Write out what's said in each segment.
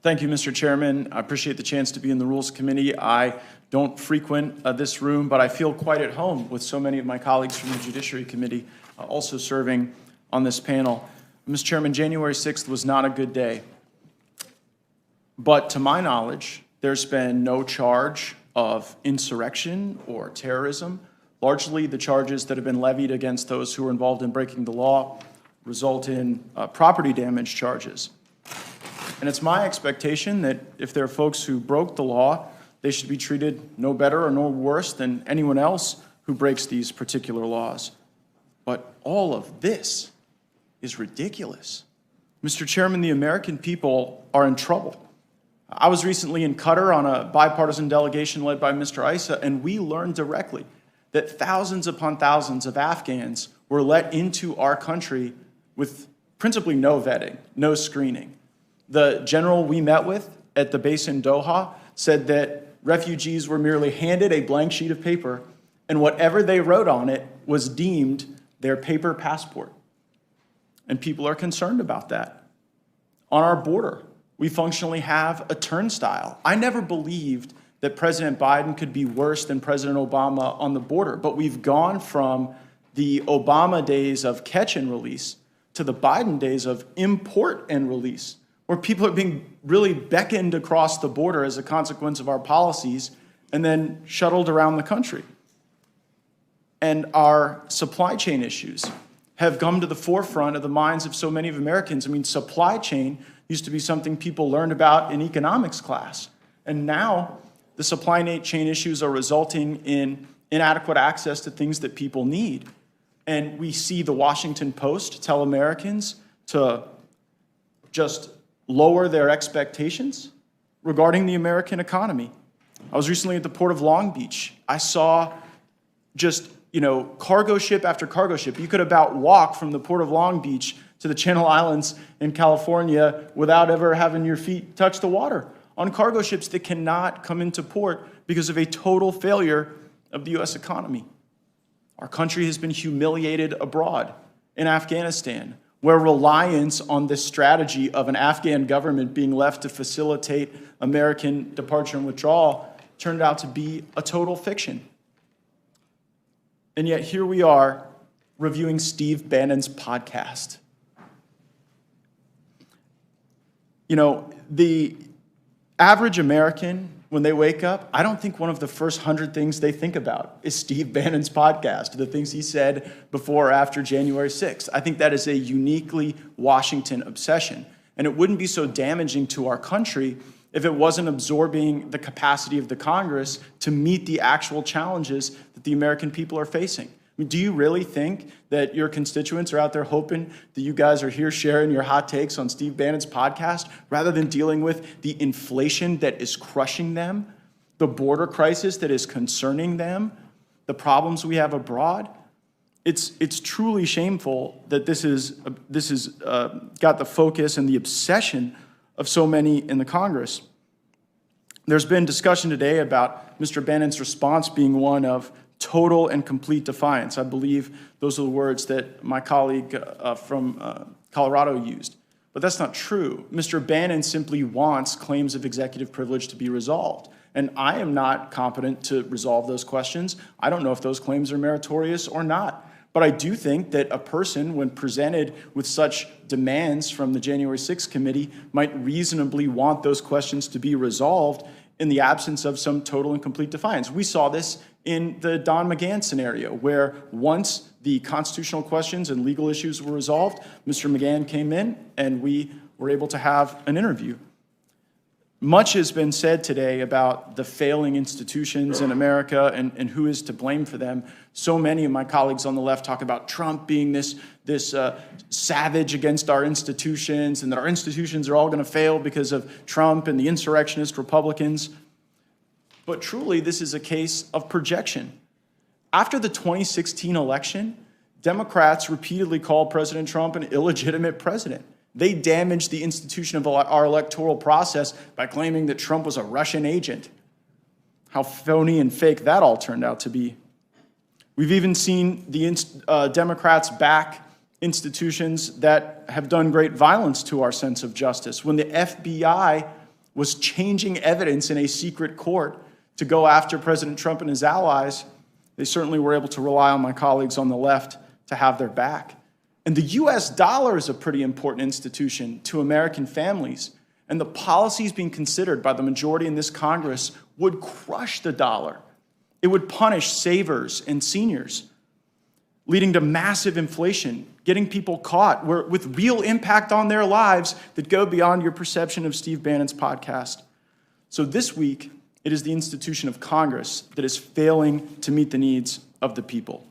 Thank you, Mr. Chairman. I appreciate the chance to be in the Rules Committee. I don't frequent this room, but I feel quite at home with so many of my colleagues from the Judiciary Committee also serving on this panel. Mr. Chairman, January 6th was not a good day. But to my knowledge, there's been no charge of insurrection or terrorism. Largely, the charges that have been levied against those who were involved in breaking the law result in property damage charges. And it's my expectation that if there are folks who broke the law, they should be treated no better or no worse than anyone else who breaks these particular laws. But all of this is ridiculous. Mr. Chairman, the American people are in trouble. I was recently in Qatar on a bipartisan delegation led by Mr. Issa, and we learned directly that thousands upon thousands of Afghans were let into our country with principally no vetting, no screening. The general we met with at the base in Doha said that refugees were merely handed a blank sheet of paper, and whatever they wrote on it was deemed their paper passport. And people are concerned about that. On our border, we functionally have a turnstile. I never believed that President Biden could be worse than President Obama on the border, but we've gone from the Obama days of catch and release to the Biden days of import and release, where people are being really beckoned across the border as a consequence of our policies and then shuttled around the country. And our supply chain issues have come to the forefront of the minds of so many of Americans. I mean, supply chain used to be something people learned about in economics class. And now the supply chain issues are resulting in inadequate access to things that people need. And we see the Washington Post tell Americans to just lower their expectations regarding the American economy. I was recently at the Port of Long Beach. I saw just, cargo ship after cargo ship. You could about walk from the Port of Long Beach to the Channel Islands in California without ever having your feet touch the water on cargo ships that cannot come into port because of a total failure of the U.S. economy. Our country has been humiliated abroad in Afghanistan, where reliance on this strategy of an Afghan government being left to facilitate American departure and withdrawal turned out to be a total fiction. And yet here we are reviewing Steve Bannon's podcast. The average American, when they wake up, I don't think one of the first 100 things they think about is Steve Bannon's podcast, the things he said before or after January 6th. I think that is a uniquely Washington obsession. And it wouldn't be so damaging to our country if it wasn't absorbing the capacity of the Congress to meet the actual challenges that the American people are facing. I mean, do you really think that your constituents are out there hoping that you guys are here sharing your hot takes on Steve Bannon's podcast rather than dealing with the inflation that is crushing them, the border crisis that is concerning them, the problems we have abroad? It's truly shameful that this is got the focus and the obsession of so many in the Congress. There's been discussion today about Mr. Bannon's response being one of total and complete defiance. I believe those are the words that my colleague from Colorado used. But that's not true. Mr. Bannon simply wants claims of executive privilege to be resolved. And I am not competent to resolve those questions. I don't know if those claims are meritorious or not. But I do think that a person, when presented with such demands from the January 6th committee, might reasonably want those questions to be resolved in the absence of some total and complete defiance. We saw this in the Don McGahn scenario, where once the constitutional questions and legal issues were resolved, Mr. McGahn came in and we were able to have an interview. Much has been said today about the failing institutions in America and who is to blame for them. So many of my colleagues on the left talk about Trump being this savage against our institutions and that our institutions are all going to fail because of Trump and the insurrectionist Republicans. But truly, this is a case of projection. After the 2016 election, Democrats repeatedly called President Trump an illegitimate president. They damaged the institution of our electoral process by claiming that Trump was a Russian agent. How phony and fake that all turned out to be. We've even seen the Democrats back institutions that have done great violence to our sense of justice. When the FBI was changing evidence in a secret court to go after President Trump and his allies, they certainly were able to rely on my colleagues on the left to have their back. And the US dollar is a pretty important institution to American families, and the policies being considered by the majority in this Congress would crush the dollar. It would punish savers and seniors, leading to massive inflation, getting people caught with real impact on their lives that go beyond your perception of Steve Bannon's podcast. So this week, it is the institution of Congress that is failing to meet the needs of the people.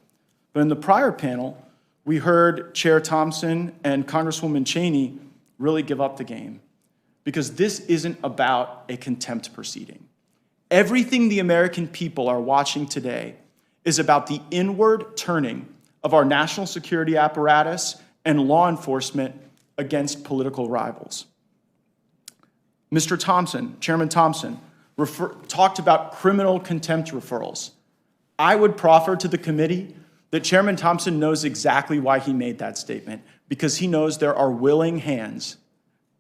But in the prior panel, we heard Chair Thompson and Congresswoman Cheney really give up the game, because this isn't about a contempt proceeding. Everything the American people are watching today is about the inward turning of our national security apparatus and law enforcement against political rivals. Mr. Thompson, Chairman Thompson, talked about criminal contempt referrals. I would proffer to the committee that Chairman Thompson knows exactly why he made that statement, because he knows there are willing hands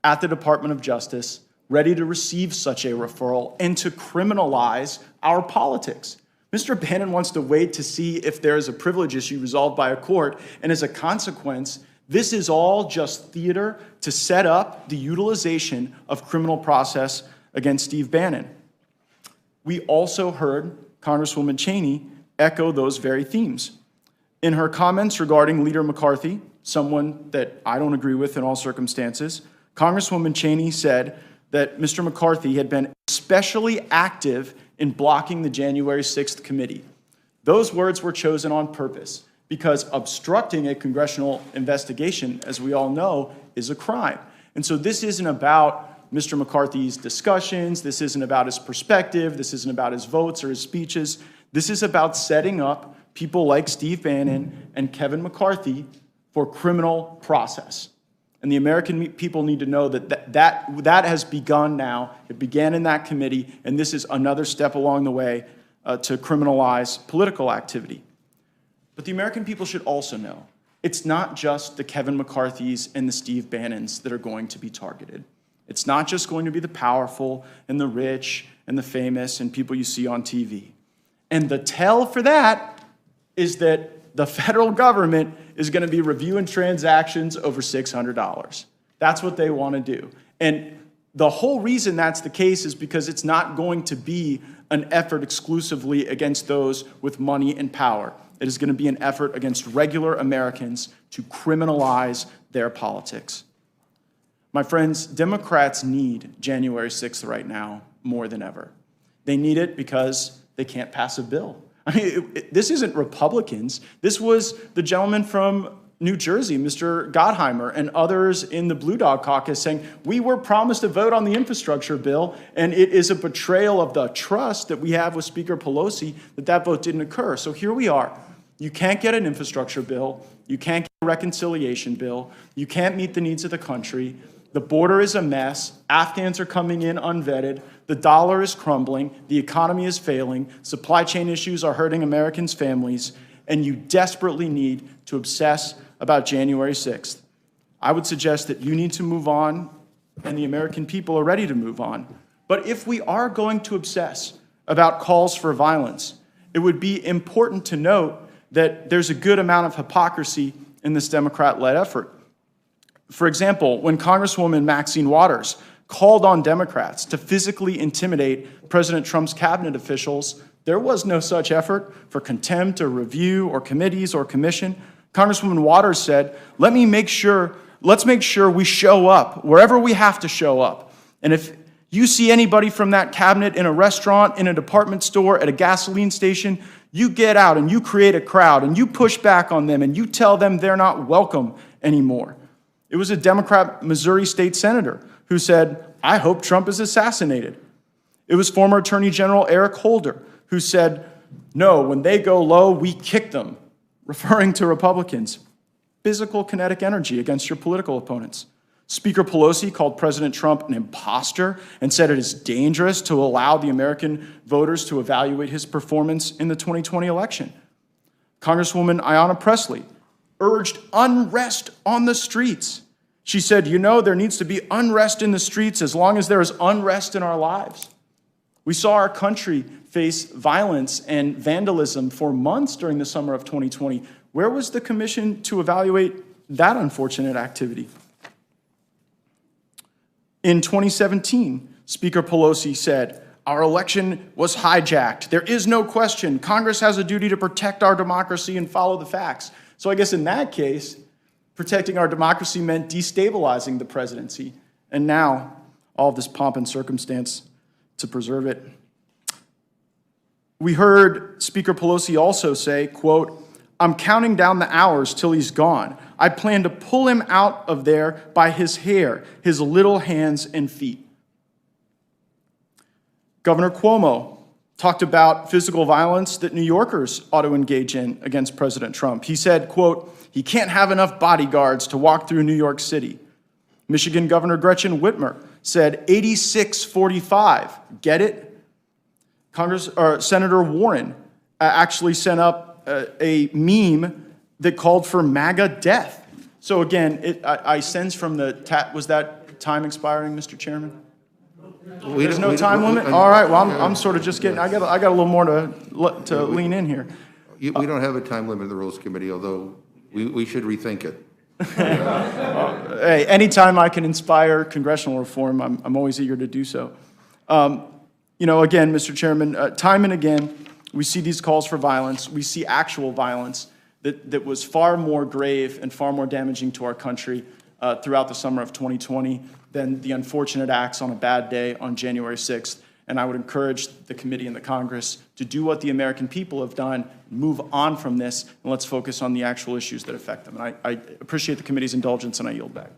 at the Department of Justice ready to receive such a referral and to criminalize our politics. Mr. Bannon wants to wait to see if there is a privilege issue resolved by a court, and as a consequence, this is all just theater to set up the utilization of criminal process against Steve Bannon. We also heard Congresswoman Cheney echo those very themes. In her comments regarding Leader McCarthy, someone that I don't agree with in all circumstances, Congresswoman Cheney said that Mr. McCarthy had been especially active in blocking the January 6th committee. Those words were chosen on purpose because obstructing a congressional investigation, as we all know, is a crime. And so this isn't about Mr. McCarthy's discussions, this isn't about his perspective, this isn't about his votes or his speeches. This is about setting up people like Steve Bannon and Kevin McCarthy for criminal process. And the American people need to know that has begun now. It began in that committee, and this is another step along the way to criminalize political activity. But the American people should also know it's not just the Kevin McCarthys and the Steve Bannons that are going to be targeted. It's not just going to be the powerful and the rich and the famous and people you see on TV. And the tell for that is that the federal government is going to be reviewing transactions over $600. That's what they want to do. And the whole reason that's the case is because it's not going to be an effort exclusively against those with money and power. It is going to be an effort against regular Americans to criminalize their politics. My friends, Democrats need January 6th right now more than ever. They need it because they can't pass a bill. I mean, this isn't Republicans. This was the gentleman from New Jersey, Mr. Gottheimer, and others in the Blue Dog Caucus saying, we were promised a vote on the infrastructure bill, and it is a betrayal of the trust that we have with Speaker Pelosi that vote didn't occur. So here we are. You can't get an infrastructure bill. You can't get a reconciliation bill. You can't meet the needs of the country. The border is a mess. Afghans are coming in unvetted. The dollar is crumbling. The economy is failing. Supply chain issues are hurting Americans' families. And you desperately need to obsess about January 6th. I would suggest that you need to move on, and the American people are ready to move on. But if we are going to obsess about calls for violence, it would be important to note that there's a good amount of hypocrisy in this Democrat-led effort. For example, when Congresswoman Maxine Waters called on Democrats to physically intimidate President Trump's cabinet officials, there was no such effort for contempt or review or committees or commission. Congresswoman Waters said, let's make sure we show up wherever we have to show up. And if you see anybody from that cabinet in a restaurant, in a department store, at a gasoline station, you get out and you create a crowd and you push back on them and you tell them they're not welcome anymore. It was a Democrat Missouri state senator who said, I hope Trump is assassinated. It was former Attorney General Eric Holder who said, no, when they go low, we kick them, referring to Republicans. Physical kinetic energy against your political opponents. Speaker Pelosi called President Trump an imposter and said it is dangerous to allow the American voters to evaluate his performance in the 2020 election. Congresswoman Ayanna Pressley urged unrest on the streets. She said, you know, there needs to be unrest in the streets as long as there is unrest in our lives. We saw our country face violence and vandalism for months during the summer of 2020. Where was the commission to evaluate that unfortunate activity? In 2017, Speaker Pelosi said, our election was hijacked. There is no question. Congress has a duty to protect our democracy and follow the facts. So I guess in that case, protecting our democracy meant destabilizing the presidency. And now, all of this pomp and circumstance to preserve it. We heard Speaker Pelosi also say, quote, I'm counting down the hours till he's gone. I plan to pull him out of there by his hair, his little hands and feet. Governor Cuomo talked about physical violence that New Yorkers ought to engage in against President Trump. He said, quote, he can't have enough bodyguards to walk through New York City. Michigan Governor Gretchen Whitmer said 86-45. Get it? Senator Warren actually sent up a meme that called for MAGA death. So again, I sense from the was that time expiring, Mr. Chairman? There's no time limit? All right, well, I'm sort of just getting, I got a little more to lean in here. We don't have a time limit in the Rules Committee, although we should rethink it. Hey, anytime I can inspire congressional reform, I'm always eager to do so. You know, again, Mr. Chairman, time and again, we see these calls for violence. We see actual violence that was far more grave and far more damaging to our country throughout the summer of 2020 than the unfortunate acts on a bad day on January 6th. And I would encourage the committee and the Congress to do what the American people have done, move on from this, and let's focus on the actual issues that affect them. And I appreciate the committee's indulgence, and I yield back.